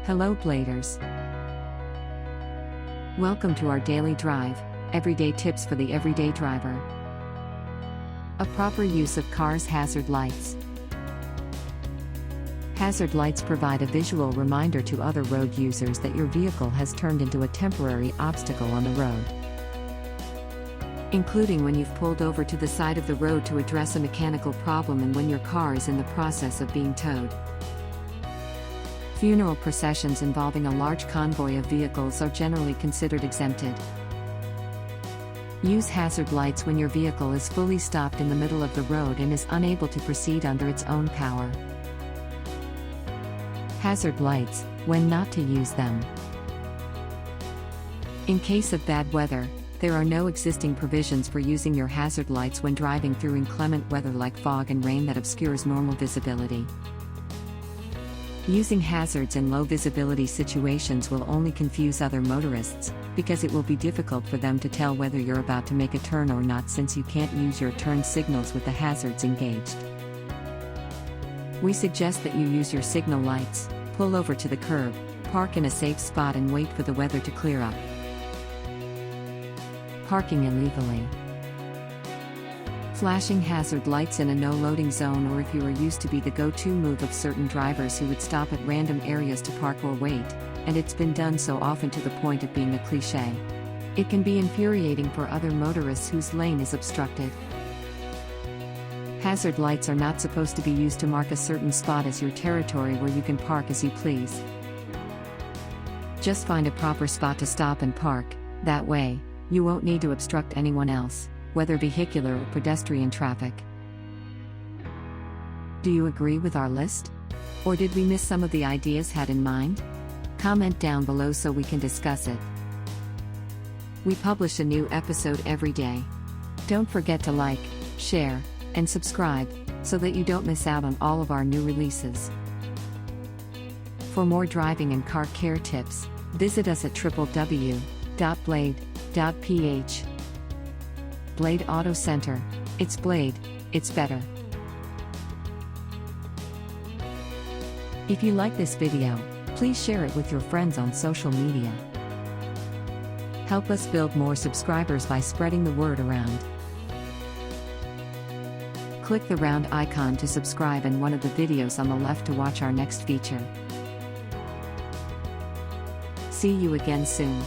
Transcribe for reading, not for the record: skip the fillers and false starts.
Hello Bladers. Welcome to our daily drive, everyday tips for the everyday driver. A proper use of cars' hazard lights. Hazard lights provide a visual reminder to other road users that your vehicle has turned into a temporary obstacle on the road, including when you've pulled over to the side of the road to address a mechanical problem and when your car is in the process of being towed. Funeral processions involving a large convoy of vehicles are generally considered exempted. Use hazard lights when your vehicle is fully stopped in the middle of the road and is unable to proceed under its own power. Hazard lights, when not to use them. In case of bad weather, there are no existing provisions for using your hazard lights when driving through inclement weather like fog and rain that obscures normal visibility. Using hazards in low visibility situations will only confuse other motorists, because it will be difficult for them to tell whether you're about to make a turn or not since you can't use your turn signals with the hazards engaged. We suggest that you use your signal lights, pull over to the curb, park in a safe spot and wait for the weather to clear up. Parking illegally. Flashing hazard lights in a no-loading zone, or if you are used to be the go-to move of certain drivers who would stop at random areas to park or wait, and it's been done so often to the point of being a cliché. It can be infuriating for other motorists whose lane is obstructed. Hazard lights are not supposed to be used to mark a certain spot as your territory where you can park as you please. Just find a proper spot to stop and park, that way, you won't need to obstruct anyone else, whether vehicular or pedestrian traffic. Do you agree with our list? Or did we miss some of the ideas had in mind? Comment down below so we can discuss it. We publish a new episode every day. Don't forget to like, share, and subscribe, so that you don't miss out on all of our new releases. For more driving and car care tips, visit us at www.blade.ph. Blade Auto Center. It's Blade, it's better. If you like this video, please share it with your friends on social media. Help us build more subscribers by spreading the word around. Click the round icon to subscribe and one of the videos on the left to watch our next feature. See you again soon.